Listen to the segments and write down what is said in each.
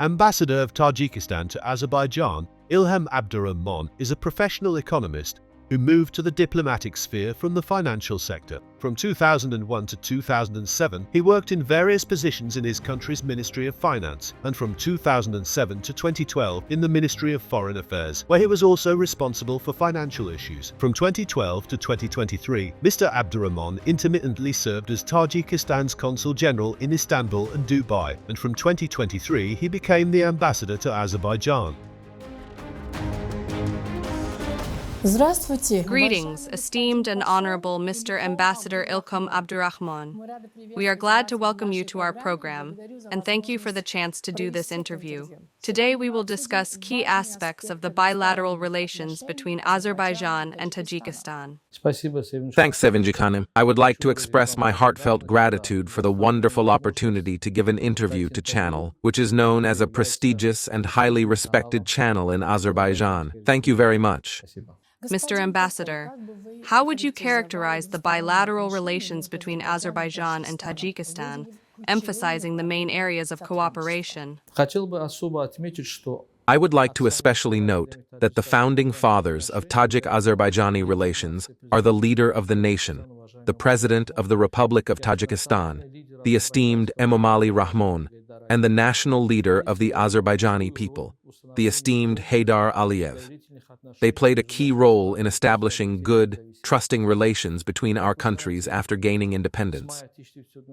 Ambassador of Tajikistan to Azerbaijan, Ilhom Abdurahmon is a professional economist who moved to the diplomatic sphere from the financial sector. From 2001 to 2007, he worked in various positions in his country's Ministry of Finance, and from 2007 to 2012 in the Ministry of Foreign Affairs, where he was also responsible for financial issues. From 2012 to 2023, Mr. Abdurahmon intermittently served as Tajikistan's Consul General in Istanbul and Dubai, and from 2023 he became the ambassador to Azerbaijan. Greetings, esteemed and honorable Mr. Ambassador Ilhom Abdurahmon. We are glad to welcome you to our program, and thank you for the chance to do this interview. Today we will discuss key aspects of the bilateral relations between Azerbaijan and Tajikistan. Thanks, Sevinci Khanim. I would like to express my heartfelt gratitude for the wonderful opportunity to give an interview to Channel, which is known as a prestigious and highly respected channel in Azerbaijan. Thank you very much. Mr. Ambassador, how would you characterize the bilateral relations between Azerbaijan and Tajikistan, emphasizing the main areas of cooperation? I would like to especially note that the founding fathers of Tajik-Azerbaijani relations are the leader of the nation, the President of the Republic of Tajikistan, the esteemed Emomali Rahmon, and the national leader of the Azerbaijani people, the esteemed Heydar Aliyev. They played a key role in establishing good, trusting relations between our countries after gaining independence.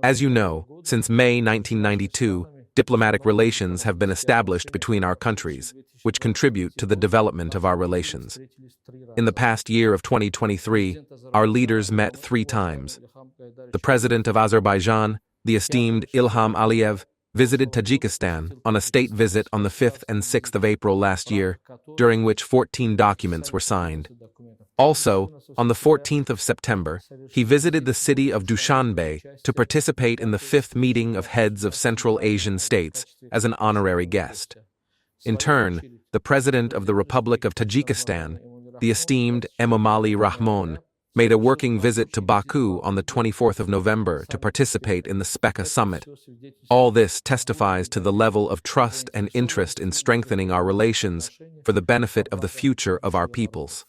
As you know, since May 1992, diplomatic relations have been established between our countries, which contribute to the development of our relations. In the past year of 2023, our leaders met 3 times. The President of Azerbaijan, the esteemed Ilham Aliyev, visited Tajikistan on a state visit on the 5th and 6th of April last year, during which 14 documents were signed. Also, on the 14th of September, he visited the city of Dushanbe to participate in the 5th meeting of heads of Central Asian states as an honorary guest. In turn, the President of the Republic of Tajikistan, the esteemed Emomali Rahmon, made a working visit to Baku on the 24th of November to participate in the SPECA summit. All this testifies to the level of trust and interest in strengthening our relations for the benefit of the future of our peoples.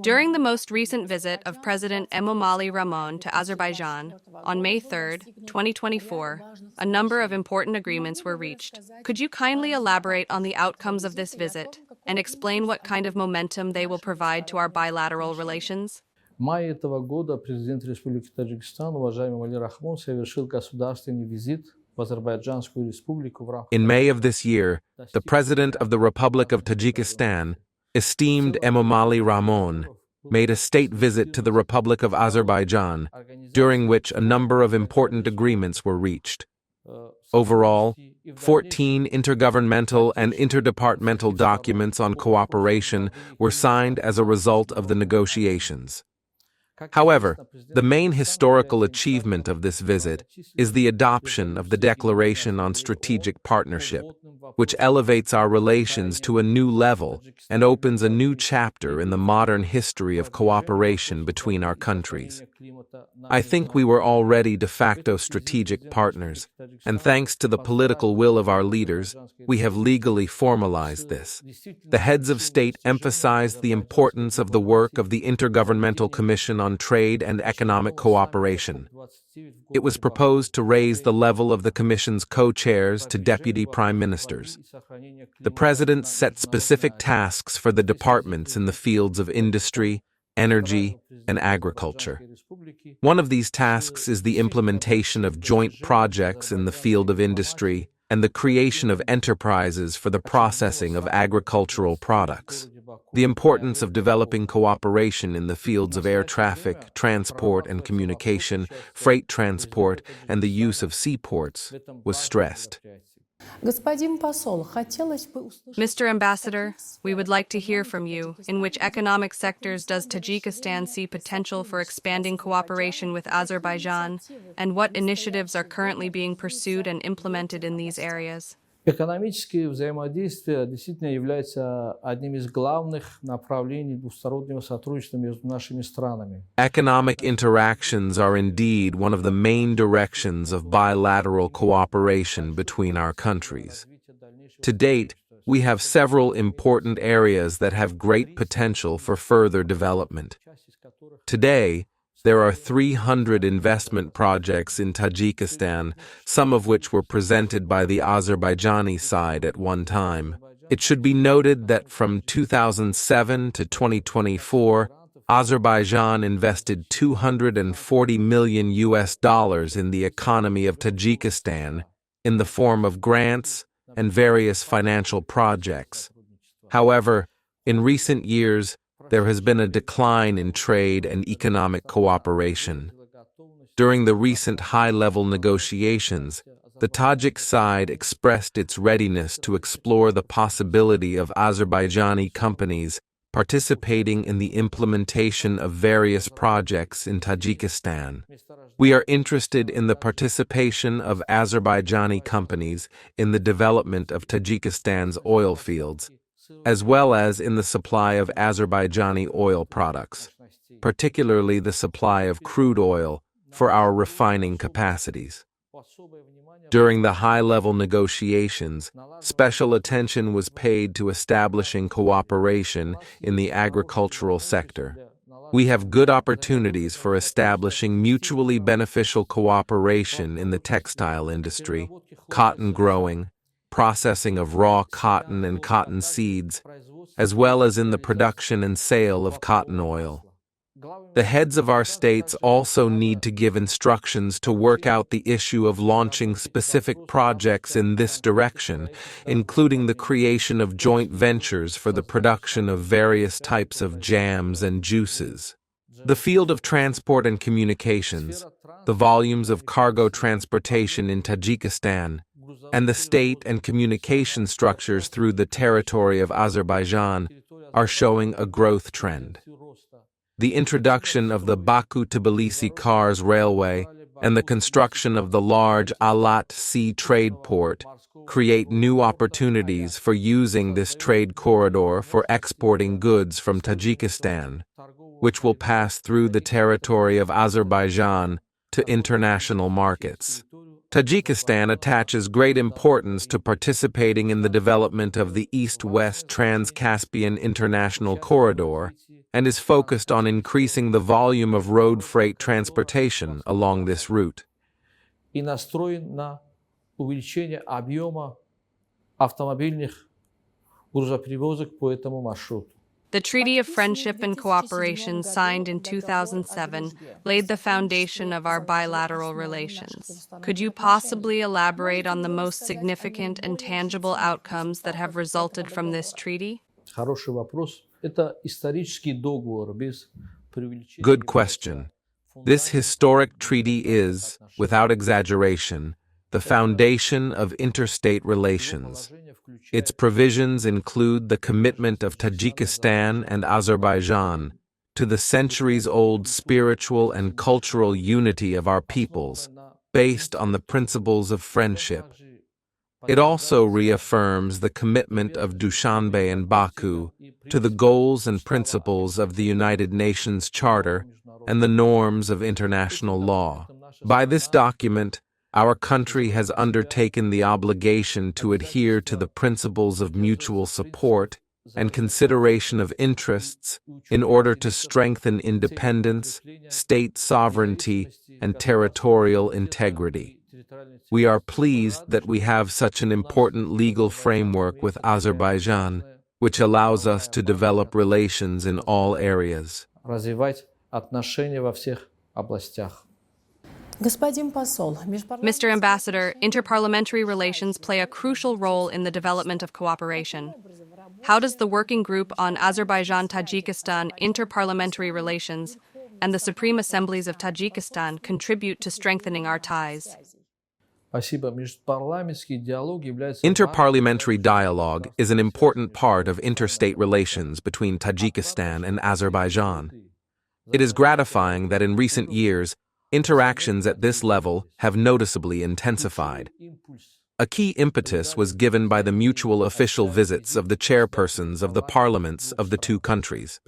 During the most recent visit of President Emomali Rahmon to Azerbaijan on May 3, 2024, a number of important agreements were reached. Could you kindly elaborate on the outcomes of this visit and explain what kind of momentum they will provide to our bilateral relations? В мае этого года президент Республики Таджикистан, уважаемый Эмомали Рахмон, совершил государственный визит в Азербайджанскую республику в рамках. In May of this year, the President of the Republic of Tajikistan, esteemed Emomali Rahmon, made a state visit to the Republic of Azerbaijan, during which a number of important agreements were reached. Overall, 14 intergovernmental and interdepartmental documents on cooperation were signed as a result of the negotiations. However, the main historical achievement of this visit is the adoption of the Declaration on Strategic Partnership, which elevates our relations to a new level and opens a new chapter in the modern history of cooperation between our countries. I think we were already de facto strategic partners, and thanks to the political will of our leaders, we have legally formalized this. The heads of state emphasized the importance of the work of the Intergovernmental Commission on Trade and Economic Cooperation. It was proposed to raise the level of the Commission's co-chairs to deputy prime ministers. The President set specific tasks for the departments in the fields of industry, energy, and agriculture. One of these tasks is the implementation of joint projects in the field of industry and the creation of enterprises for the processing of agricultural products. The importance of developing cooperation in the fields of air traffic, transport and communication, freight transport, and the use of seaports was stressed. Mr. Ambassador, we would like to hear from you. In which economic sectors does Tajikistan see potential for expanding cooperation with Azerbaijan, and what initiatives are currently being pursued and implemented in these areas? Экономические взаимодействия действительно являются одним из главных направлений двустороннего сотрудничества между нашими странами. Economic interactions are indeed one of the main directions of bilateral cooperation between our countries. To date, we have several important areas that have great potential for further development. Today, there are 300 investment projects in Tajikistan, some of which were presented by the Azerbaijani side at one time. It should be noted that from 2007 to 2024, Azerbaijan invested $240 million in the economy of Tajikistan in the form of grants and various financial projects. However, in recent years, there has been a decline in trade and economic cooperation. During the recent high-level negotiations, the Tajik side expressed its readiness to explore the possibility of Azerbaijani companies participating in the implementation of various projects in Tajikistan. We are interested in the participation of Azerbaijani companies in the development of Tajikistan's oil fields, as well as in the supply of Azerbaijani oil products, particularly the supply of crude oil for our refining capacities. During the high-level negotiations, special attention was paid to establishing cooperation in the agricultural sector. We have good opportunities for establishing mutually beneficial cooperation in the textile industry, cotton growing, processing of raw cotton and cotton seeds, as well as in the production and sale of cotton oil. The heads of our states also need to give instructions to work out the issue of launching specific projects in this direction, including the creation of joint ventures for the production of various types of jams and juices. The field of transport and communications, the volumes of cargo transportation in Tajikistan, and the state and communication structures through the territory of Azerbaijan are showing a growth trend. The introduction of the Baku-Tbilisi Cars Railway and the construction of the large Alat Sea trade port create new opportunities for using this trade corridor for exporting goods from Tajikistan, which will pass through the territory of Azerbaijan to international markets. Tajikistan attaches great importance to participating in the development of the East-West Trans-Caspian International Corridor and is focused on increasing the volume of road freight transportation along this route. И настроен на увеличение объема автомобильных грузоперевозок по этому маршруту. The Treaty of Friendship and Cooperation signed in 2007 laid the foundation of our bilateral relations. Could you possibly elaborate on the most significant and tangible outcomes that have resulted from this treaty? Хороший вопрос. Это исторический договор без преувеличения. Good question. This historic treaty is, without exaggeration, the foundation of interstate relations. Its provisions include the commitment of Tajikistan and Azerbaijan to the centuries-old spiritual and cultural unity of our peoples, based on the principles of friendship. It also reaffirms the commitment of Dushanbe and Baku to the goals and principles of the United Nations Charter and the norms of international law. By this document, our country has undertaken the obligation to adhere to the principles of mutual support and consideration of interests in order to strengthen independence, state sovereignty, and territorial integrity. We are pleased that we have such an important legal framework with Azerbaijan, which allows us to develop relations in all areas. Развивать отношения во всех областях. Mr. Ambassador, interparliamentary relations play a crucial role in the development of cooperation. How does the Working Group on Azerbaijan-Tajikistan Interparliamentary Relations and the Supreme Assemblies of Tajikistan contribute to strengthening our ties? Interparliamentary dialogue is an important part of interstate relations between Tajikistan and Azerbaijan. It is gratifying that in recent years, interactions at this level have noticeably intensified. A key impetus was given by the mutual official visits of the chairpersons of the parliaments of the two countries.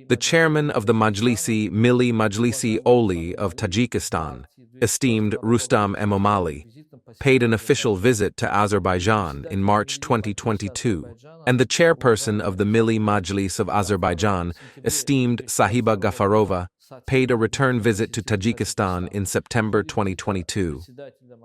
The chairman of the Majlisi Milli Majlisi Oli of Tajikistan, esteemed Rustam Emomali, paid an official visit to Azerbaijan in March 2022, and the chairperson of the Milli Majlis of Azerbaijan, esteemed Sahiba Gafarova, paid a return visit to Tajikistan in September 2022.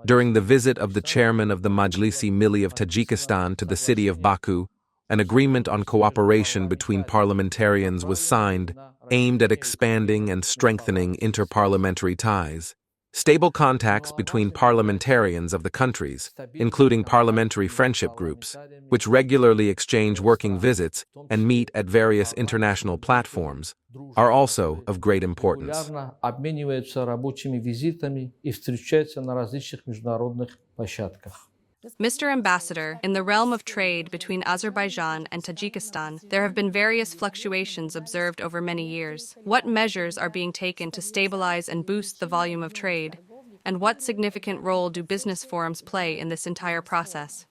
During the visit of the chairman of the Majlisi Milli of Tajikistan to the city of Baku, an agreement on cooperation between parliamentarians was signed, aimed at expanding and strengthening interparliamentary ties. Stable contacts between parliamentarians of the countries, including parliamentary friendship groups, which regularly exchange working visits and meet at various international platforms, are also of great importance. Mr. Ambassador, in the realm of trade between Azerbaijan and Tajikistan, there have been various fluctuations observed over many years. What measures are being taken to stabilize and boost the volume of trade? And what significant role do business forums play in this entire process?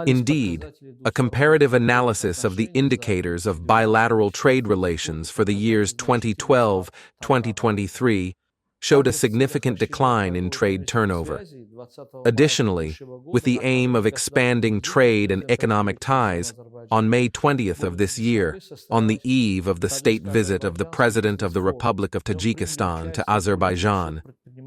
Indeed, a comparative analysis of the indicators of bilateral trade relations for the years 2012-2023 showed a significant decline in trade turnover. Additionally, with the aim of expanding trade and economic ties, on May 20th of this year, on the eve of the state visit of the President of the Republic of Tajikistan to Azerbaijan,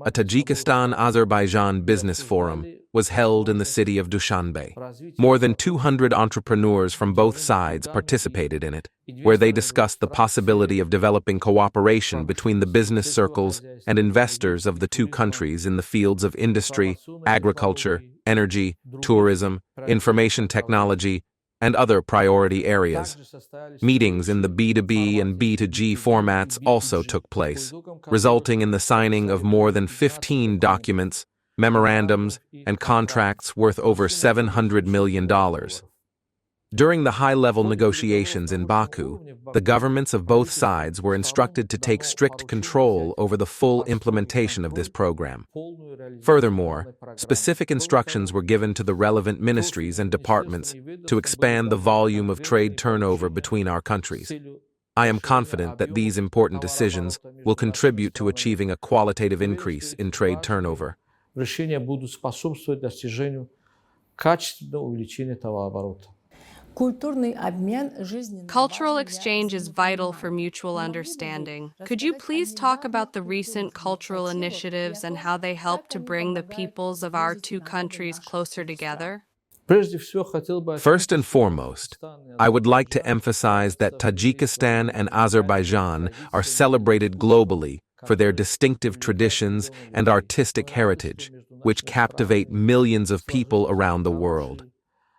a Tajikistan-Azerbaijan business forum was held in the city of Dushanbe. More than 200 entrepreneurs from both sides participated in it, where they discussed the possibility of developing cooperation between the business circles and investors of the two countries in the fields of industry, agriculture, energy, tourism, information technology, and other priority areas. Meetings in the B2B and B2G formats also took place, resulting in the signing of more than 15 documents, memorandums, and contracts worth over $700 million. During the high-level negotiations in Baku, the governments of both sides were instructed to take strict control over the full implementation of this program. Furthermore, specific instructions were given to the relevant ministries and departments to expand the volume of trade turnover between our countries. I am confident that these important decisions will contribute to achieving a qualitative increase in trade turnover. Решения будут способствовать достижению качественного увеличения товарооборота. Cultural exchange is vital for mutual understanding. Could you please talk about the recent cultural initiatives and how they help to bring the peoples of our two countries closer together? First and foremost, I would like to emphasize that Tajikistan and Azerbaijan are celebrated globally for their distinctive traditions and artistic heritage, which captivate millions of people around the world.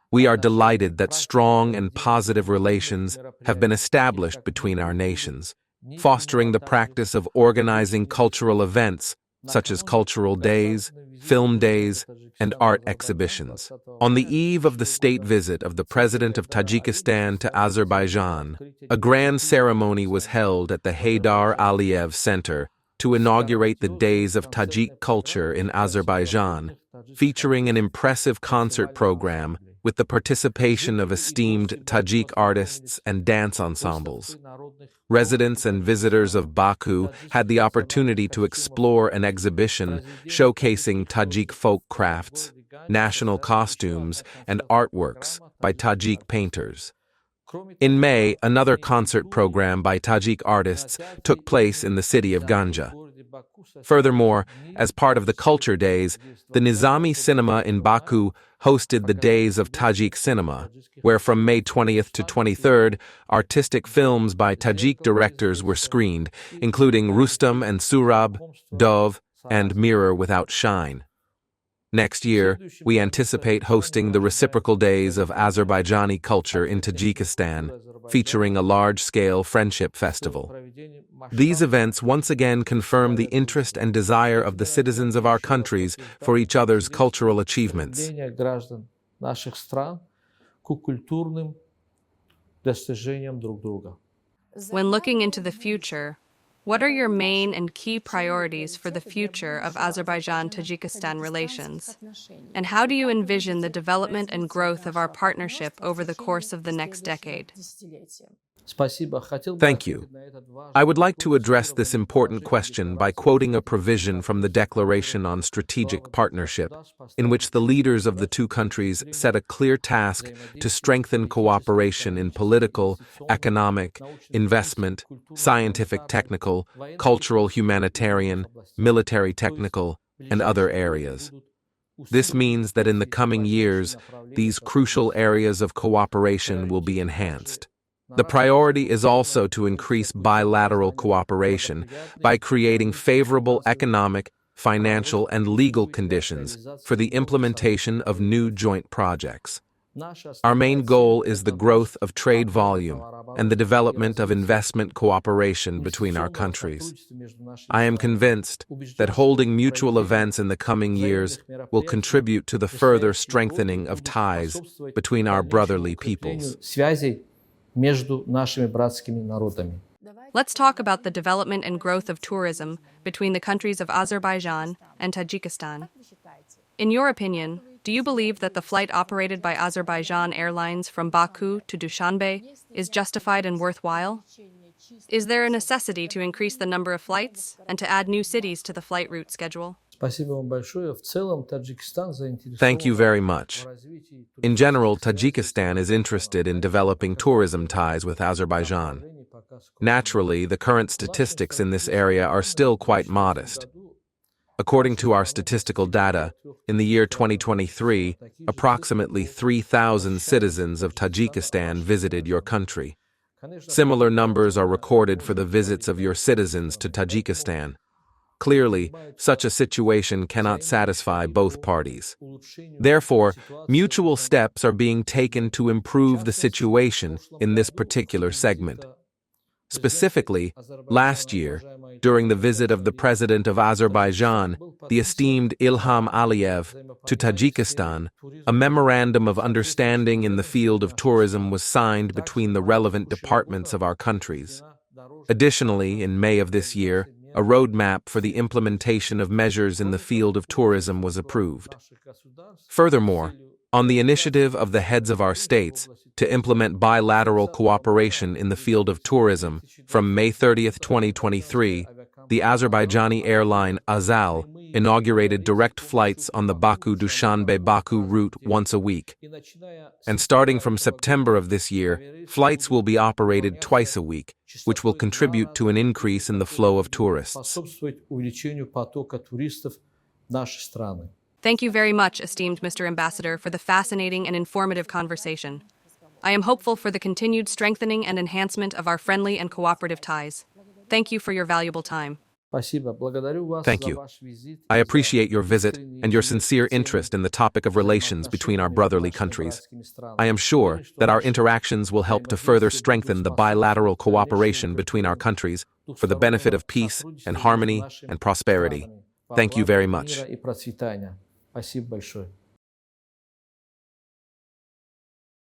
We are delighted that strong and positive relations have been established between our nations, fostering the practice of organizing cultural events such as cultural days, film days, and art exhibitions. On the eve of the state visit of the President of Tajikistan to Azerbaijan, a grand ceremony was held at the Haydar Aliyev Center to inaugurate the Days of Tajik Culture in Azerbaijan, featuring an impressive concert program with the participation of esteemed Tajik artists and dance ensembles. Residents and visitors of Baku had the opportunity to explore an exhibition showcasing Tajik folk crafts, national costumes, and artworks by Tajik painters. In May, another concert program by Tajik artists took place in the city of Ganja. Furthermore, as part of the Culture Days, the Nizami Cinema in Baku hosted the Days of Tajik Cinema, where from May 20th to 23rd, artistic films by Tajik directors were screened, including Rustam and Surab, Dove, and Mirror Without Shine. Next year, we anticipate hosting the reciprocal Days of Azerbaijani Culture in Tajikistan, featuring a large-scale friendship festival. These events once again confirm the interest and desire of the citizens of our countries for each other's cultural achievements. When looking into the future, What are your main and key priorities for the future of Azerbaijan-Tajikistan relations? And how do you envision the development and growth of our partnership over the course of the next decade? Thank you. I would like to address this important question by quoting a provision from the Declaration on Strategic Partnership, in which the leaders of the two countries set a clear task to strengthen cooperation in political, economic, investment, scientific technical, cultural humanitarian, military technical, and other areas. This means that in the coming years, these crucial areas of cooperation will be enhanced. The priority is also to increase bilateral cooperation by creating favorable economic, financial, and legal conditions for the implementation of new joint projects. Our main goal is the growth of trade volume and the development of investment cooperation between our countries. I am convinced that holding mutual events in the coming years will contribute to the further strengthening of ties between our brotherly peoples. Let's talk about the development and growth of tourism between the countries of Azerbaijan and Tajikistan. In your opinion, do you believe that the flight operated by Azerbaijan Airlines from Baku to Dushanbe is justified and worthwhile? Is there a necessity to increase the number of flights and to add new cities to the flight route schedule? Thank you very much. In general, Tajikistan is interested in developing tourism ties with Azerbaijan. Naturally, the current statistics in this area are still quite modest. According to our statistical data, in the year 2023, approximately 3,000 citizens of Tajikistan visited your country. Similar numbers are recorded for the visits of your citizens to Tajikistan. Clearly, such a situation cannot satisfy both parties. Therefore, mutual steps are being taken to improve the situation in this particular segment. Specifically, last year, during the visit of the President of Azerbaijan, the esteemed Ilhom Aliyev, to Tajikistan, a memorandum of understanding in the field of tourism was signed between the relevant departments of our countries. Additionally, in May of this year, a roadmap for the implementation of measures in the field of tourism was approved. Furthermore, on the initiative of the heads of our states to implement bilateral cooperation in the field of tourism, from May 30, 2023, the Azerbaijani airline Azal inaugurated direct flights on the Baku-Dushanbe-Baku route once a week. And starting from September of this year, flights will be operated twice a week, which will contribute to an increase in the flow of tourists. Thank you very much, esteemed Mr. Ambassador, for the fascinating and informative conversation. I am hopeful for the continued strengthening and enhancement of our friendly and cooperative ties. Thank you for your valuable time. Thank you. I appreciate your visit and your sincere interest in the topic of relations between our brotherly countries. I am sure that our interactions will help to further strengthen the bilateral cooperation between our countries for the benefit of peace and harmony and prosperity. Thank you very much. Спасибо большое.